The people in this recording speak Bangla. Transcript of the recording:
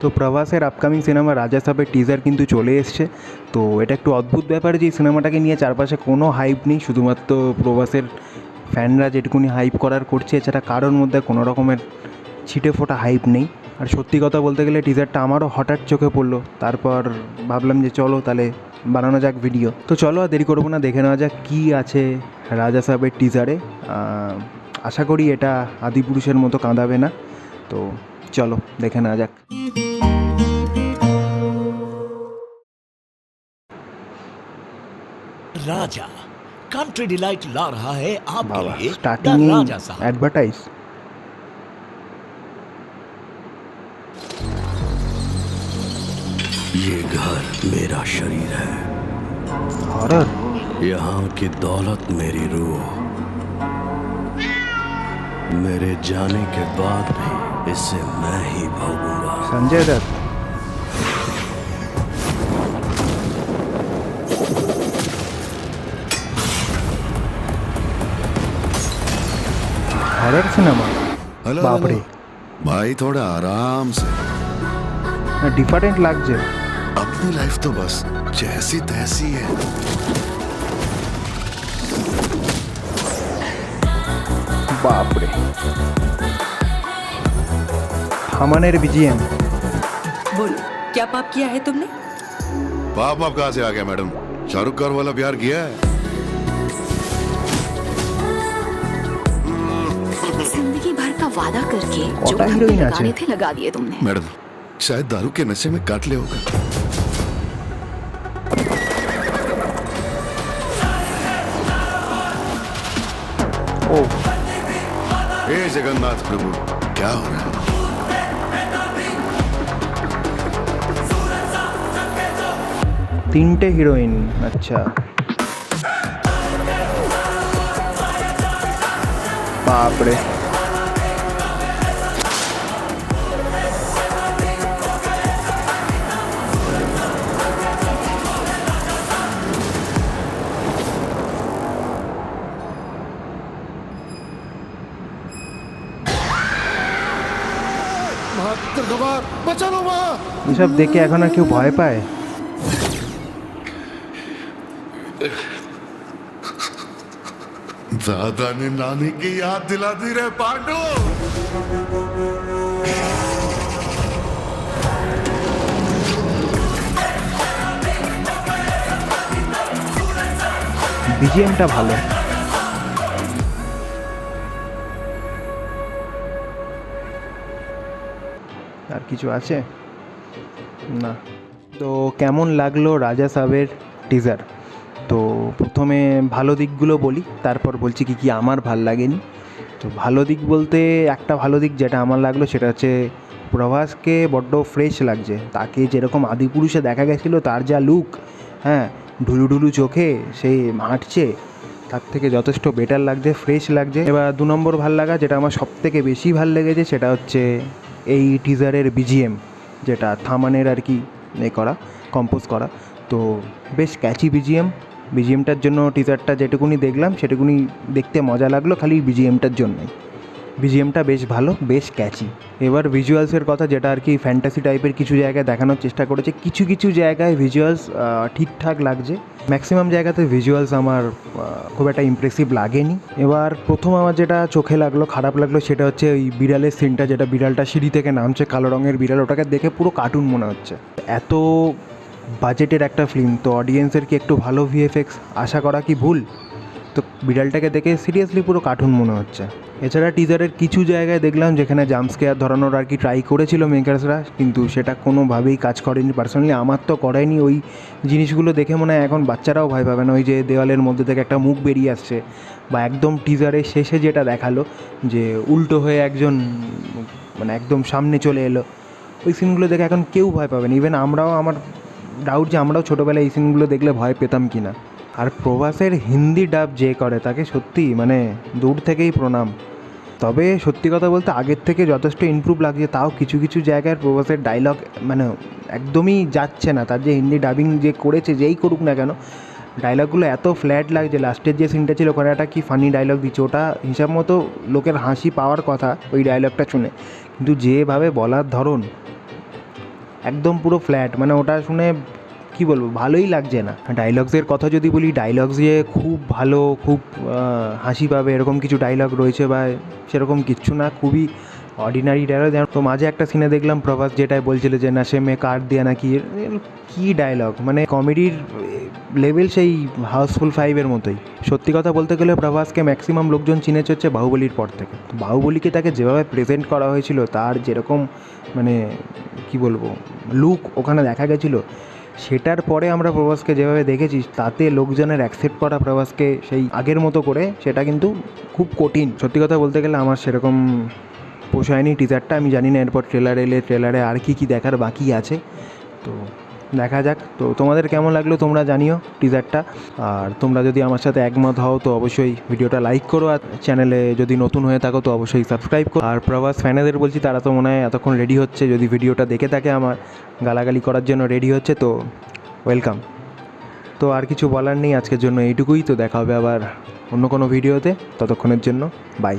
তো প্রভাসের আপকামিং সিনেমা রাজা সাহেবের টিজার কিন্তু চলে এসছে। তো এটা একটু অদ্ভুত ব্যাপার যে এই সিনেমাটাকে নিয়ে চারপাশে কোনো হাইপ নেই, শুধুমাত্র প্রভাসের ফ্যানরা যেটুকুনি হাইপ করার করছে, এছাড়া কারোর মধ্যে কোনো রকমের ছিটে ফোটা হাইপ নেই। আর সত্যি কথা বলতে গেলে টিজারটা আমারও হঠাৎ চোখে পড়লো, তারপর ভাবলাম যে চলো তাহলে বানানো যাক ভিডিও। তো চলো আর দেরি করবো না, দেখে নেওয়া যাক কী আছে রাজা সাহেবের টিজারে। আশা করি এটা আদিপুরুষের মতো কাঁদাবে না, তো চলো দেখে নেওয়া যাক। राजा कंट्री डिलाइट ला रहा है आपके बाबा लिए द स्टार्टिंग राजा साहब। एडवर्टाइज ये घर मेरा शरीर है, हॉरर यहाँ की दौलत मेरी रूह। मेरे जाने के बाद भी इसे मैं ही भोगूंगा। Sanjay Dutt horror cinema. Hello बाप रे, हेलो। भाई थोड़ा आराम से। डिफरेंट लागছে। अपनी लाइफ तो बस जैसी तैसी है। बाप रे, থামানের বিজিএম। बोलो क्या पाप किया है तुमने? पाप आप कहाँ से आ गया मैडम? शाहरुख खान वाला प्यार किया है? जिंदगी भर का वादा करके जो कौटा धक्के हीरोइन लगाने আছে। थे लगा दिए तुमने। मैडम शायद दारू के नशे में काट ले होगा। ও हे जगन्नाथ प्रभु, क्या हो रहा है? তিনটে হিরোইন, আচ্ছা। বাপ রে, बचाओ माँ। এসব দেখে এখন আর কেউ ভয় পায়? दादा ने नानी की याद दिला दी रे पांडु। বিজিএমটা ভালো। আর কিছু আছে না? তো কেমন লাগলো রাজা সাহেবের টিজার? তো প্রথমে ভালো দিকগুলো বলি, তারপর বলছি কি কি আমার ভাল লাগেনি। তো ভালো দিক বলতে একটা ভালো দিক যেটা আমার লাগলো সেটা হচ্ছে প্রভাসকে বড্ড ফ্রেশ লাগছে। তাকে যেরকম আদিপুরুষে দেখা গেছিলো, তার যা লুক, হ্যাঁ, ঢুলু ঢুলু চোখে সেই হাঁটছে, তার থেকে যথেষ্ট বেটার লাগছে, ফ্রেশ লাগছে। এবার দু নম্বর ভাল লাগা, যেটা আমার সবথেকে বেশি ভাল লেগেছে, সেটা হচ্ছে এই টিজারের বিজিএম, যেটা থামানের আর কি করা, কম্পোজ করা। তো বেশ ক্যাচি বিজিএমটার জন্য টিজারটা যেটুকুনি দেখলাম সেটুকুনি দেখতে মজা লাগলো, খালি বিজিএমটার জন্যই। বিজিএমটা বেশ ভালো, বেশ ক্যাচি। এবার ভিজুয়ালসের কথা, যেটা আর কি ফ্যান্টাসি টাইপের কিছু জায়গায় দেখানোর চেষ্টা করেছে। কিছু কিছু জায়গায় ভিজুয়ালস ঠিকঠাক লাগছে, ম্যাক্সিমাম জায়গাতে ভিজুয়ালস আমার খুব একটা ইমপ্রেসিভ লাগেনি। এবার প্রথম আমার যেটা চোখে লাগলো, খারাপ লাগলো, সেটা হচ্ছে ওই বিড়ালের সিনটা, যেটা বিড়ালটা সিঁড়ি থেকে নামছে, কালো রঙের বিড়াল, ওটাকে দেখে পুরো কার্টুন মনে হচ্ছে। এত বাজেটের একটা ফিল্ম, তো অডিয়েন্সের কি একটু ভালো ভিএফএক্স আশা করা কি ভুল? তো বিড়ালটাকে দেখে সিরিয়াসলি পুরো কার্টুন মনে হচ্ছে। এছাড়া টিজারের কিছু জায়গায় দেখলাম যেখানে জাম্পস্কেয়ার ধরানোর আর কি ট্রাই করেছিল মেকার্সরা, কিন্তু সেটা কোনোভাবেই কাজ করেনি। পার্সোনালি আমার তো করেনি। ওই জিনিসগুলো দেখে মনে হয় এখন বাচ্চারাও ভয় পাবে না। ওই যে দেওয়ালের মধ্যে থেকে একটা মুখ বেরিয়ে আসছে, বা একদম টিজারের শেষে যেটা দেখালো যে উল্টো হয়ে একজন মানে একদম সামনে চলে এলো, ওই সিনগুলো দেখে এখন কেউ ভয় পাবে না। ইভেন আমরাও, আমার ডাউট যে আমরাও ছোটোবেলায় এই সিনগুলো দেখলে ভয় পেতাম কি না। আর প্রভাসের হিন্দি ডাব যে করে, তাকে সত্যি মানে দূর থেকেই প্রণাম। তবে সত্যি কথা বলতে আগের থেকে যথেষ্ট ইমপ্রুভ লাগছে। তাও কিছু কিছু জায়গায় প্রভাসের ডায়লগ মানে একদমই যাচ্ছে না। তার যে হিন্দি ডাবিং যে করেছে, যেই করুক না কেন, ডায়লগগুলো এত ফ্ল্যাট লাগছে। লাস্টের যে সিনটা ছিল, ওখানে একটা কি ফানি ডায়লগ দিচ্ছে, ওটা হিসাব মতো লোকের হাসি পাওয়ার কথা ওই ডায়লগটা শুনে, কিন্তু যেভাবে বলার ধরন একদম পুরো ফ্ল্যাট, মানে ওটা শুনে কি বলবো, ভালোই লাগছে না। ডায়লগসের কথা যদি বলি, ডায়লগস যে খুব ভালো, খুব হাসি পাবে এরকম কিছু ডায়লগ রয়েছে বা সেরকম কিচ্ছু না, খুবই অর্ডিনারি ডায়লগ। তো মাঝে একটা সিনে দেখলাম প্রভাস যেটাই বলছিল যে নশে মে কাট দিয়া নাকি, কী ডায়লগ, মানে কমেডির লেভেল সেই হাউসফুল 5-এর মতোই। সত্যি কথা বলতে গেলে প্রভাসকে ম্যাক্সিমাম লোকজন চিনেছে হচ্ছে বাহুবলীর পর থেকে। বাহুবলীকে তাকে যেভাবে প্রেজেন্ট করা হয়েছিল, তার যেরকম মানে কি বলবো লুক ওখানে দেখা গেছিলো, সেটার পরে আমরা প্রভাসকে যেভাবে দেখেছি, তাতে লোকজনের অ্যাকসেপ্ট করা প্রভাসকে সেই আগের মতো করে, সেটা কিন্তু খুব কঠিন। সত্যি কথা বলতে গেলে আমার সেরকম পোষায়নি টিজারটা। আমি জানি না এরপর ট্রেলার এলে ট্রেলারে আর কি দেখার বাকি আছে, তো দেখা যাক। তো তোমাদের কেমন লাগলো তোমরা জানিও টিজারটা। আর তোমরা যদি আমার সাথে একমত হও তো অবশ্যই ভিডিওটা লাইক করো, আর চ্যানেলে যদি নতুন হয়ে থাকো তো অবশ্যই সাবস্ক্রাইব করো। আর প্রভাস ফ্যানেদের বলছি, তারা তো মনে হয় এতক্ষণ রেডি হচ্ছে, যদি ভিডিওটা দেখে থাকে আমার গালাগালি করার জন্য রেডি হচ্ছে, তো ওয়েলকাম। তো আর কিছু বলার নেই আজকের জন্য, এইটুকুই। তো দেখা হবে আবার অন্য কোনো ভিডিওতে, ততক্ষণের জন্য বাই।